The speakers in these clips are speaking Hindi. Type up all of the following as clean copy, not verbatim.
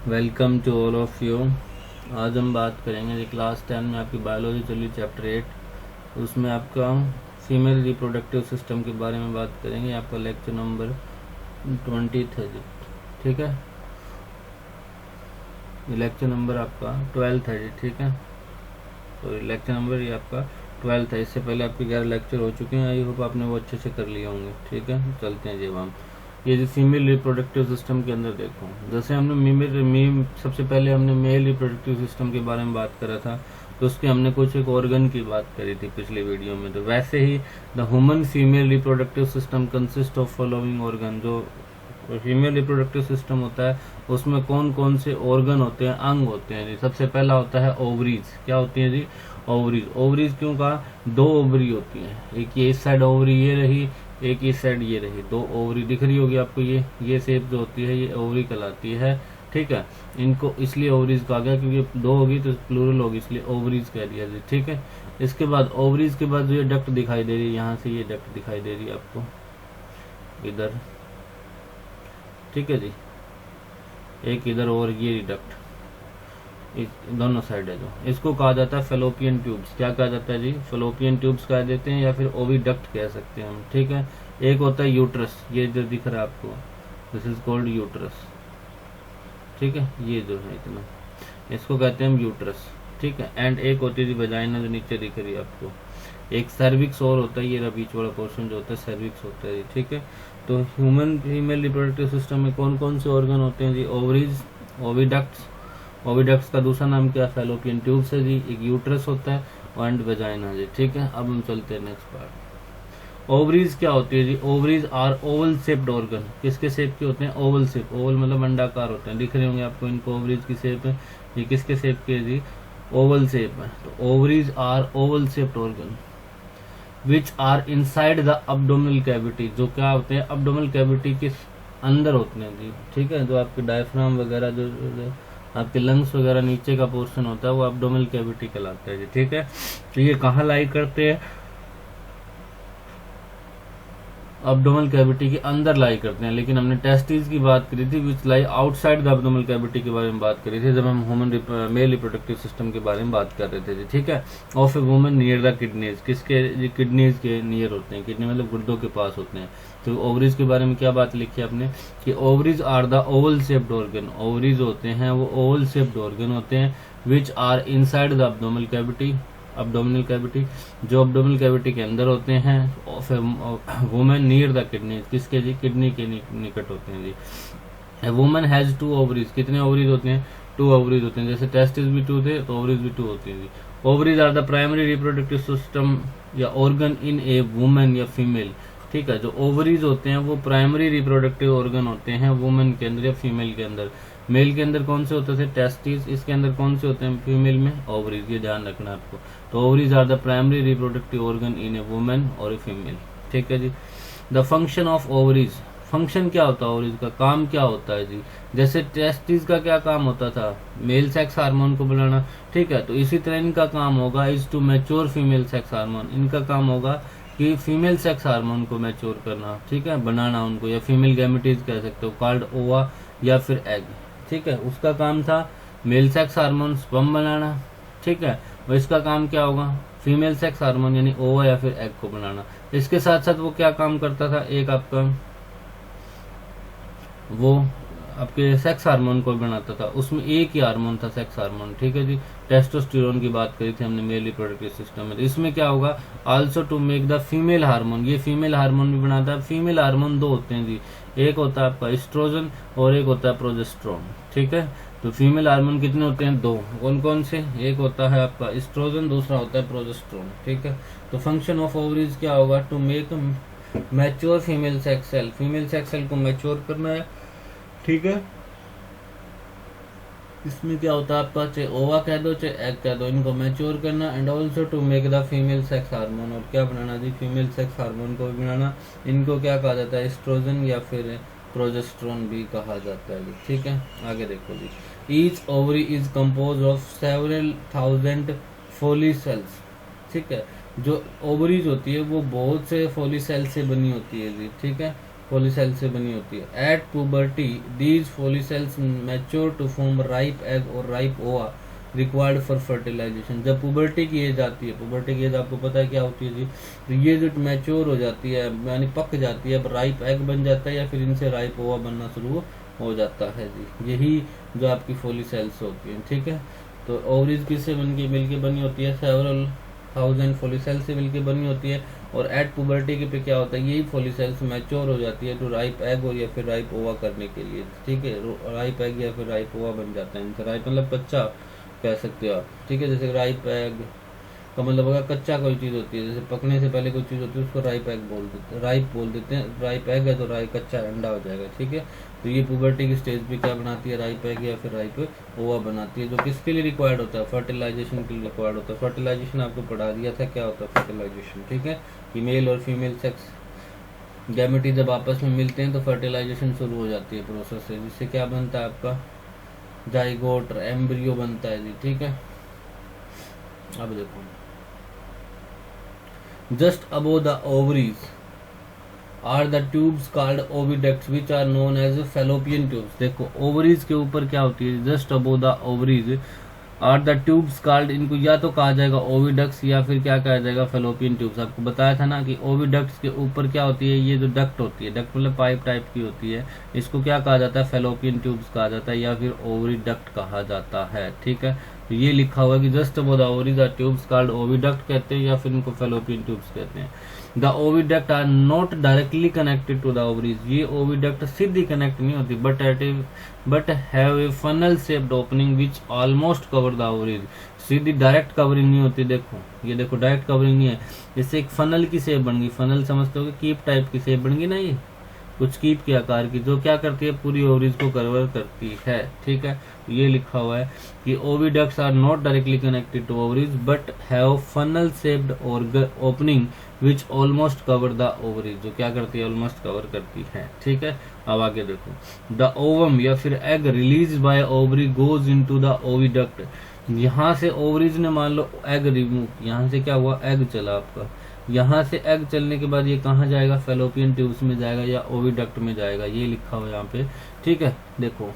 Welcome to all of you. आज हम बात करेंगे क्लास 10 में आपकी बायोलॉजी चली चैप्टर 8, उसमें आपका फीमेल रिप्रोडक्टिव सिस्टम के बारे में बात करेंगे। आपका लेक्चर नंबर 20 है जी, ठीक है। ये लेक्चर नंबर आपका 12 है जी, ठीक है। तो लेक्चर नंबर ये आपका 12 है। इससे पहले आपके 11 लेक्चर हो चुके हैं। आई होप आपने वो अच्छे से कर लिए होंगे, ठीक है। चलते हैं जब हम ये जो फीमेल रिप्रोडक्टिव सिस्टम के अंदर देखो, जैसे हमने सबसे पहले हमने मेल रिप्रोडक्टिव सिस्टम के बारे में बात करा था, तो उसके हमने कुछ एक ऑर्गन की बात करी थी पिछले वीडियो में। तो वैसे ही the human female reproductive system consist of following organ. जो फीमेल रिप्रोडक्टिव सिस्टम होता है उसमें कौन कौन से ऑर्गन होते हैं, अंग होते हैं जी। सबसे पहला होता है ओवरीज। क्या होती है जी? ओवरीज। ओवरीज क्यों कहा? दो ओवरी होती हैं, एक ये इस साइड ओवरी ये रही, एक इस साइड ये रही। दो ओवरी दिख रही होगी आपको, ये शेप जो होती है ये ओवरी कहलाती है, ठीक है। इनको इसलिए ओवरीज कहा गया क्योंकि दो होगी तो प्लूरल होगी, इसलिए ओवरीज कह दिया जी, ठीक है। इसके बाद ओवरीज के बाद ये डक्ट दिखाई दे रही है, यहाँ से ये डक्ट दिखाई दे रही है आपको इधर, ठीक है जी। एक इधर और ये डक्ट दोनों साइड है जो, इसको कहा जाता है फेलोपियन ट्यूब्स। क्या कहा जाता है जी? फेलोपियन ट्यूब्स कह देते हैं या फिर ओविडक्ट कह सकते हैं हम, ठीक है। एक होता है यूट्रस, ये जो दिख रहा है आपको, दिस इज कॉल्ड यूट्रस, ठीक है। ये जो है इतना, इसको कहते हैं हम यूट्रस, ठीक है। एंड एक होती है वजाइना जो नीचे दिख रही है आपको। एक सर्विक्स और होता है, ये बीच वाला पोर्शन जो होता है सर्विक्स होता है, ठीक है। तो ह्यूमन फीमेल रिप्रोडक्टिव सिस्टम में कौन कौन से ऑर्गन होते हैं जी? Ovaries, oviducts. ओविडक्ट्स का दूसरा नाम क्या? फैलोपियन ट्यूब्स है जी। एक यूट्रस होता है एंड वेजाइना जी, ठीक है। अब हम चलते हैं नेक्स्ट पार्ट। ओवरीज क्या होती है जी? Ovaries are oval shaped organ. किसके शेप के होते हैं? Oval shape. ओवल मतलब अंडाकार होते हैं, दिख रहे होंगे आपको इनको ओवरीज की शेप है। ये किसके शेप के जी? ओवल शेप है। तो ovaries are oval shaped organ which are inside the abdominal cavity. जो क्या होते हैं? अब्डोमिनल कैविटी के अंदर होते हैं जी, ठीक है। जो आपके डायफ्राम वगैरह जो आपके लंग्स वगैरह नीचे का पोर्शन होता है वो अब्डोमिनल कैविटी कहलाता है जी, ठीक है। तो ये कहाँ लाई करते हैं? अब्डोमिनल कैविटी के अंदर लाई करते हैं। लेकिन हमने टेस्टिस की बात करी थी विच लाई आउटसाइड द अब्डोमिनल कैविटी के बारे में बात करी थी जब हम ह्यूमन मेल रिप्रोडक्टिव सिस्टम के बारे में बात कर रहे थे जी, ठीक है। Of a woman near the kidneys. किसके? किडनीज के नियर होते हैं। किडनी मतलब गुर्दों के पास होते हैं। तो ओवरीज के बारे में क्या बात लिखी है आपने कि ovaries are the oval shaped organ. Ovaries होते हैं वो ओवल शेप्ड ऑर्गन होते हैं which are inside the abdominal cavity. Abdominal cavity जो अब्डोमिनल कैविटी के अंदर होते हैं। Women near the kidney. किसके जी? किडनी के निकट होते हैं जी। Women has two ovaries. कितने ओवरीज होते हैं? टू ओवरीज होते हैं। जैसे टेस्टिस भी टू थे तो ओवरीज भी टू होती है जी। Ovaries are the primary reproductive system या ऑर्गन इन ए वुमेन या फीमेल, ठीक है। जो ओवरीज होते हैं वो प्राइमरी रिप्रोडक्टिव ऑर्गन होते हैं वुमेन के अंदर या फीमेल के अंदर। मेल के अंदर कौन से होते थे? टेस्टिस। इसके अंदर कौन से होते हैं? फीमेल में ओवरीज। ये ध्यान रखना आपको। तो ovaries are the primary reproductive organ in a women और ए फीमेल, ठीक है जी। The function of ovaries. Function क्या होता है ओवरीज का? काम क्या होता है जी? जैसे टेस्टिस का क्या काम होता था? मेल सेक्स हार्मोन को बनाना, ठीक है। तो इसी तरह इनका काम होगा is to mature female sex hormone. इनका काम होगा कि फीमेल सेक्स हार्मोन को मैच्योर करना, ठीक है, बनाना उनको, या फीमेल गैमेटीज कह सकते हो, कॉल्ड ओवा या फिर एग, ठीक है। उसका काम था मेल सेक्स हार्मोन स्पर्म बनाना, ठीक है। और इसका काम क्या होगा? फीमेल सेक्स हार्मोन यानी ओवा या फिर एग को बनाना। इसके साथ साथ वो क्या काम करता था? एक आपका वो आपके सेक्स हार्मोन को बनाता था। उसमें एक ही हार्मोन था सेक्स हार्मोन, ठीक है जी। टेस्टोस्टेरोन की बात करी थी हमने मेल रिप्रोडक्टिव सिस्टम में। इसमें क्या होगा? Also to make the female hormone. ये फीमेल हार्मोन भी बनाता है। फीमेल हार्मोन दो होते हैं जी, एक होता है आपका एस्ट्रोजन और एक होता है प्रोजेस्टेरोन, ठीक है। तो फीमेल हार्मोन कितने होते हैं? दो। कौन कौन से? एक होता है आपका एस्ट्रोजन, दूसरा होता है प्रोजेस्टेरोन, ठीक है। तो फंक्शन ऑफ ओवरीज क्या होगा? To make mature female sex cell. Female sex cell को मैच्योर करना है, ठीक है। इसमें क्या होता है आपका? चाहे ओवा कह दो चाहे एग कह दो, इनको मैच्योर करना and also to make the female sex hormone. और क्या बनाना जी? फीमेल सेक्स हार्मोन को भी बनाना। इनको क्या कहा जाता है? एस्ट्रोजन या फिर प्रोजेस्टेरोन भी कहा जाता है, ठीक है। आगे देखो जी। Each ovary is compose of several thousand follicle cells, ठीक है। जो ओवरीज होती है वो बहुत से फोली सेल से बनी होती है जी, ठीक है। फोलिसेल से बनी होती है। At puberty these follicles mature to form ripe egg और ripe ova required for fertilisation. जब पुबर्टी की एज आती है, पुबर्टी की एज आपको पता है क्या होती है जी, तो ये जो मैच्योर हो जाती है यानी पक जाती है, अब राइप एग बन जाता है या फिर इनसे राइप ओवा बनना शुरू हो जाता है जी। यही जो आपकी फोलिसेल्स होती है, ठीक है। तो ओवरीज किससे मिलके बनी होती है, सेवरल थाउजेंड फोलिसेल से मिलके बनी होती है। और एट पुबर्टी के पे क्या होता है, यही फोलिसेल्स मैच्योर हो जाती है टू राइप एग और या फिर राइप ओवा करने के लिए, ठीक है। राइप एग या फिर राइप ओवा बन जाता है इनसे। राइप मतलब कच्चा कह सकते हो आप, ठीक है। जैसे राइप एग का मतलब होगा कच्चा कोई चीज़ होती है, जैसे पकने से पहले कोई चीज़ होती है उसको राइप एग बोल देते हैं, राइप बोल देते हैं। राइप एग है तो कच्चा अंडा हो जाएगा, ठीक है। तो ये पुबर्टी की स्टेज पे क्या बनाती है, राइप एग या फिर राइप ओवा बनाती है, जो किसके लिए रिक्वायर्ड होता है, फर्टिलाइजेशन के लिए रिक्वायर्ड होता है। फर्टिलाइजेशन आपको पढ़ा दिया था क्या होता है फर्टिलाइजेशन, ठीक है। मेल और फीमेल सेक्स गैमेटी जब आपस में मिलते हैं तो फर्टिलाइजेशन शुरू हो जाती है प्रोसेस से, जिससे क्या बनता है आपका जाइगोट एम्ब्रियो बनता है जी, ठीक है। अब देखो just above the ovaries are the tubes called oviducts which are known as fallopian tubes. देखो ओवरीज के ऊपर क्या होती है, just above the ovaries are the tubes called, इनको या तो कहा जाएगा ओविडक्ट्स या फिर क्या कहा जाएगा फैलोपियन ट्यूब्स। आपको बताया था ना कि ओविडक्ट्स के ऊपर क्या होती है, ये जो डक्ट होती है, डक्ट मतलब पाइप टाइप की होती है, इसको क्या कहा जाता है, फैलोपियन ट्यूब्स कहा जाता है या फिर ओवरी डक्ट कहा जाता है, ठीक है। तो ये लिखा हुआ कि just above the ovaries are tubes called oviduct कहते हैं या फिर इनको फैलोपियन ट्यूब्स कहते हैं। The oviduct are not directly connected to the ovaries, ये ओविडक्ट सीधी कनेक्ट नहीं होती but have a funnel shaped opening which almost cover the ovaries. सीधी डायरेक्ट कवरिंग नहीं होती, देखो ये देखो डायरेक्ट कवरिंग नहीं है, इससे एक फनल की शेप बन गई। फनल समझते हो कि कीप टाइप की शेप बन गई ना, ये कुछ कीप के आकार की, जो क्या करती है पूरी ओवरीज को कवर करती है, ठीक है। ये लिखा हुआ है कि oviducts are not directly connected to ovaries but have funnel shaped और opening which almost cover the ovaries, जो क्या करती है ऑलमोस्ट कवर करती है, ठीक है। अब आगे देखो द ओवम या फिर egg release by ovary goes into the oviduct. यहाँ से ओवरीज ने मान लो एग रिमूव, यहाँ से क्या हुआ एग चला आपका, यहाँ से एग चलने के बाद ये कहाँ जाएगा, फैलोपियन ट्यूब्स में जाएगा या ओविडक्ट में जाएगा, ये लिखा हुआ यहाँ पे, ठीक है। देखो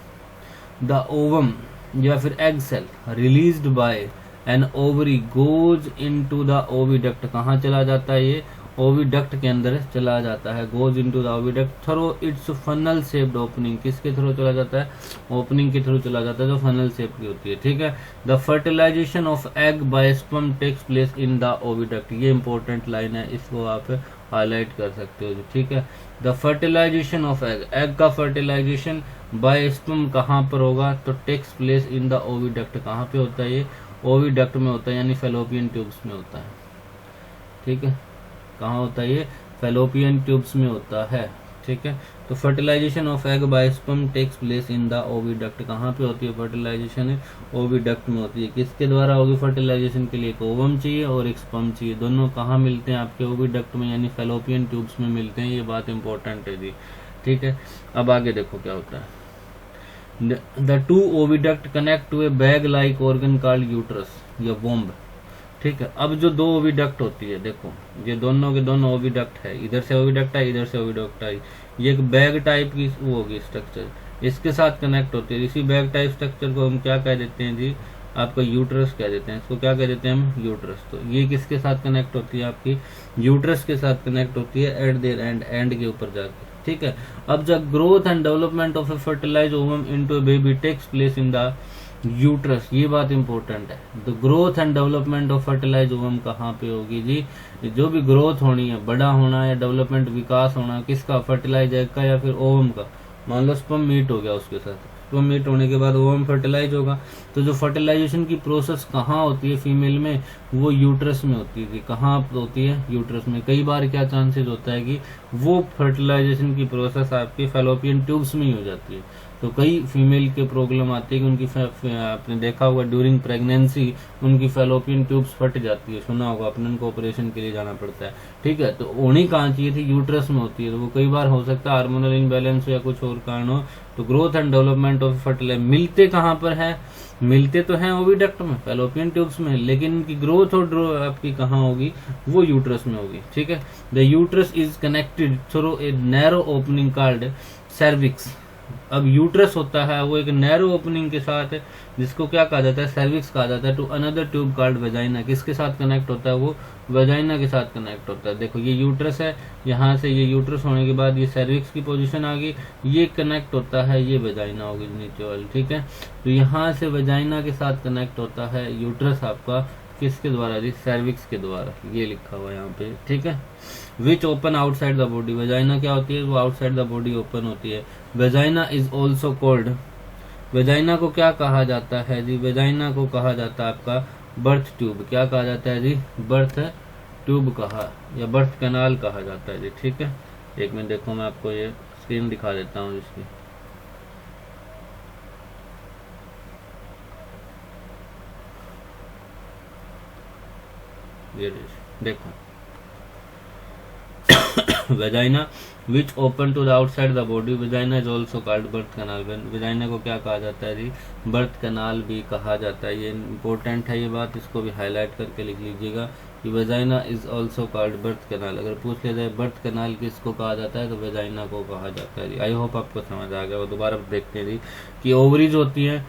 द ओवम या फिर egg cell released by an ovary goes into the oviduct, कहाँ चला जाता है ये ओविडक्ट के अंदर चला जाता है, goes into the oviduct through it's funnel shaped opening, किसके थ्रू चला जाता है, ओपनिंग के थ्रू चला जाता है जो फनल शेप की होती है, ठीक है। The fertilisation of egg by sperm takes place in the oviduct, ये इंपॉर्टेंट लाइन है, इसको आप हाईलाइट कर सकते हो, ठीक है। The fertilisation of egg, egg का फर्टिलाइजेशन बाय स्पर्म कहाँ पर होगा, तो takes place in the oviduct, कहाँ पे होता है ये ओविडक्ट में होता है यानी फैलोपियन ट्यूब्स में होता है, ठीक है। कहाँ होता है ये फैलोपियन ट्यूब्स में होता है, ठीक है। तो fertilisation of egg by sperm takes place in the oviduct, कहाँ पे होती है फर्टिलाइजेशन, ओविडक्ट में होती है। किसके द्वारा होगी फर्टिलाइजेशन के लिए, एक ओवम चाहिए और एक स्पर्म चाहिए, दोनों कहाँ मिलते हैं आपके ओविडक्ट में यानी फैलोपियन ट्यूब्स में मिलते हैं, ये बात इंपॉर्टेंट है जी, ठीक है। अब आगे देखो क्या होता है, the two oviduct connect to a bag like organ called uterus या वोम्ब, ठीक है। अब जो दो ओविडक्ट होती है, देखो ये दोनों के दोनों ओविडक्ट है, इधर से ओविडक्ट है इधर से ओविडक्ट है, ये एक बैग टाइप की वो होगी स्ट्रक्चर, इसके साथ कनेक्ट होती है। इसी बैग टाइप स्ट्रक्चर को हम क्या कह देते हैं जी, आपका यूट्रस कह देते हैं, इसको क्या कह देते हैं हम, यूट्रस। तो ये किसके साथ कनेक्ट होती है, आपकी यूट्रस के साथ कनेक्ट होती है एट देयर एंड के ऊपर जाकर, ठीक है। अब जब growth and development of a fertilize ovum into a baby takes place in the uterus, ये बात इंपॉर्टेंट है। The growth and development of fertilize ovum कहाँ पे होगी जी, जो भी ग्रोथ होनी है, बड़ा होना या डेवलपमेंट विकास होना किसका, फर्टिलाइज एग का या फिर ओवम का। मान लो स्पर्म मीट हो गया, उसके साथ स्पर्म मीट होने के बाद ओवम फर्टिलाइज होगा, तो जो फर्टिलाइजेशन की प्रोसेस कहाँ होती है फीमेल में, वो यूट्रस में होती है। कहाँ होती है, यूट्रस में। कई बार क्या चांसेस होता है कि वो फर्टिलाइजेशन की प्रोसेस आपकी फैलोपियन ट्यूब्स में ही हो जाती है, तो कई फीमेल के प्रॉब्लम आती है कि उनकी आपने देखा होगा ड्यूरिंग प्रेगनेंसी उनकी फैलोपियन ट्यूब्स फट जाती है, सुना होगा आपने, उनको ऑपरेशन के लिए जाना पड़ता है। ठीक है, तो होनी कहाँ चाहिए थी, यूट्रस में होती है। तो वो कई बार हो सकता है हार्मोनल इनबैलेंस या कुछ और कारण हो, तो growth and development of fertilize मिलते कहाँ पर है, मिलते तो हैं ओविडक्ट में, फैलोपियन ट्यूब्स में, लेकिन इनकी ग्रोथ और आपकी कहाँ होगी, वो यूट्रस में होगी। ठीक है, the uterus is connected through a narrow opening called cervix. अब यूट्रस होता है वो एक नैरो ओपनिंग के साथ, जिसको क्या कहा जाता है, सर्विक्स कहा जाता है, to another tube called vagina. किसके साथ कनेक्ट होता है, वो वेजाइना के साथ कनेक्ट होता है। देखो ये यूट्रस है, यहाँ से ये यूट्रस होने के बाद ये सर्विक्स की पोजीशन आ गई, ये कनेक्ट होता है, ये वेजाइना होगी नीचे वाली। ठीक है, तो यहाँ से वेजाइना के साथ कनेक्ट होता है यूट्रस आपका, किसके द्वारा जी, सर्विक्स के द्वारा, ये लिखा हुआ है यहाँ पे। ठीक है, which open outside the body, vagina क्या होती है, वो आउटसाइड द बॉडी ओपन होती है। Vagina is also called, vagina को क्या कहा जाता है जी, वेजाइना को कहा जाता है आपका बर्थ ट्यूब। क्या कहा जाता है जी, बर्थ ट्यूब कहा या बर्थ कैनाल कहा जाता है जी। ठीक है, एक मिनट देखो, मैं आपको ये स्क्रीन दिखा देता हूँ इसकी। ये देखो, vagina which open to the outside the body, vagina is also called birth canal. Vagina को क्या कहा जाता है जी, बर्थ कैनाल भी कहा जाता है। ये इंपॉर्टेंट है ये बात, इसको भी हाईलाइट करके लिख लीजिएगा कि vagina is also called birth canal. अगर पूछ लिया जाए बर्थ कैनाल किसको कहा जाता है, तो वेजाइना को कहा जाता है जी। आई होप आपको समझ आ गया। वो दोबारा देखते हैं जी कि ओवरीज होती हैं,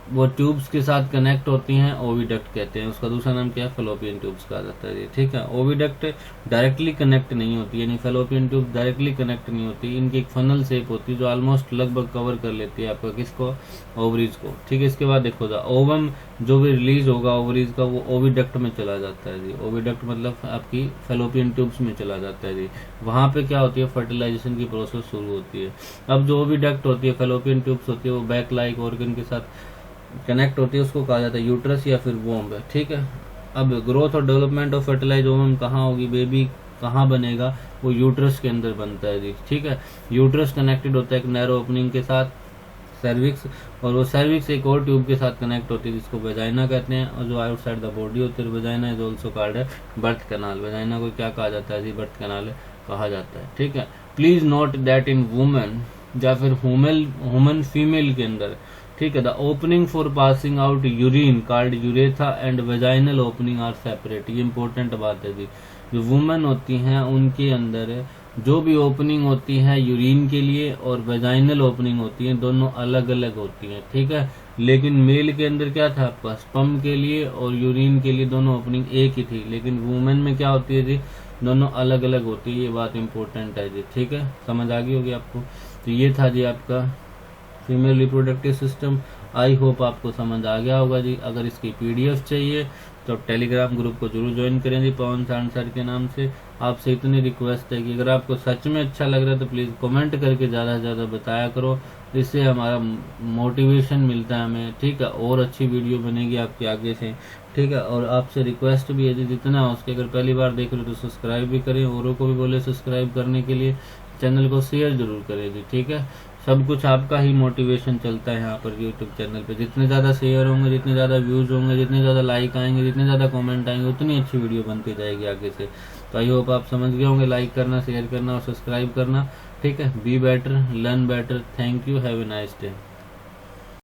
वो ट्यूब्स के साथ कनेक्ट होती हैं, ओविडक्ट कहते हैं। उसका दूसरा नाम क्या है, फैलोपियन ट्यूब्स कहा जाता है। ठीक है, ओविडक्ट डायरेक्टली कनेक्ट नहीं होती, यानी फैलोपियन ट्यूब डायरेक्टली कनेक्ट नहीं होती, इनकी एक फनल शेप होती है जो ऑलमोस्ट लगभग कवर कर लेती है आपका किसको, ओवरीज को। ठीक है, इसके बाद देखो द ओवम जो भी रिलीज होगा ओवरीज का, वो ओविडक्ट में चला जाता है जी। ओविडक्ट मतलब आपकी फैलोपियन ट्यूब्स में चला जाता है जी। वहां पे क्या होती है, फर्टिलाइजेशन की प्रोसेस शुरू होती है। अब जो ओविडक्ट होती है, फैलोपियन ट्यूब्स होती है, वो बैक लाइक ऑर्गन के साथ कनेक्ट होती है, उसको कहा जाता है यूट्रस या फिर वोम्ब। ठीक है, अब ग्रोथ और डेवलपमेंट ऑफ फर्टिलाइज ओवम कहाँ होगी, बेबी कहाँ बनेगा, वो यूट्रस के अंदर बनता है जी। ठीक है, यूट्रस कनेक्टेड होता है एक नैरो ओपनिंग के साथ, सर्विक्स, और वो सर्विक्स एक और ट्यूब के साथ कनेक्ट होती है जिसको वेजाइना कहते हैं, और जो आउटसाइड द बॉडी होती है वेजाइना इज ऑल्सो कॉल्ड है बर्थ कैनाल। वेजाइना को क्या कहा जाता है जी, बर्थ कैनाल कहा जाता है। ठीक है, please note that in women या फिर ह्यूमन फीमेल के अंदर, ठीक है, the opening for passing out urine called urethra and vaginal opening are separate. ये इंपॉर्टेंट बात है जी। जो वुमेन होती हैं उनके अंदर जो भी ओपनिंग होती है यूरिन के लिए और वेजाइनल ओपनिंग होती है, दोनों अलग अलग होती हैं। ठीक है, लेकिन मेल के अंदर क्या था आपका, स्पर्म के लिए और यूरिन के लिए दोनों ओपनिंग एक ही थी, लेकिन वुमेन में क्या होती है जी, दोनों अलग अलग होती है। ये बात इंपॉर्टेंट है जी। ठीक है, समझ आ गई होगी आपको। तो ये था जी आपका female reproductive system. I hope आपको समझ आ गया होगा जी। अगर इसकी पीडीएफ चाहिए तो टेलीग्राम ग्रुप को जरूर ज्वाइन करें जी, पवन सांड सर के नाम से। आपसे इतनी रिक्वेस्ट है कि अगर आपको सच में अच्छा लग रहा है तो प्लीज़ कमेंट करके ज़्यादा से ज़्यादा बताया करो, इससे हमारा मोटिवेशन मिलता है हमें। ठीक है, और अच्छी वीडियो बनेगी आपके आगे से। ठीक है, और आपसे रिक्वेस्ट भी है जी, जितना हो उसके, अगर पहली बार देख रहे हो तो सब्सक्राइब भी करें, औरों को भी बोले सब्सक्राइब करने के लिए, चैनल को शेयर जरूर करें जी। ठीक है, सब कुछ आपका ही मोटिवेशन चलता है यहाँ पर यूट्यूब चैनल पे। जितने ज़्यादा शेयर होंगे, जितने ज़्यादा व्यूज़ होंगे, जितने ज़्यादा लाइक आएंगे, जितने ज़्यादा कमेंट आएंगे, उतनी अच्छी वीडियो बनती जाएगी आगे से। तो आई होप आप समझ गए होंगे। लाइक करना, शेयर करना और सब्सक्राइब करना। ठीक है, be better, learn better. Thank you, have a nice day.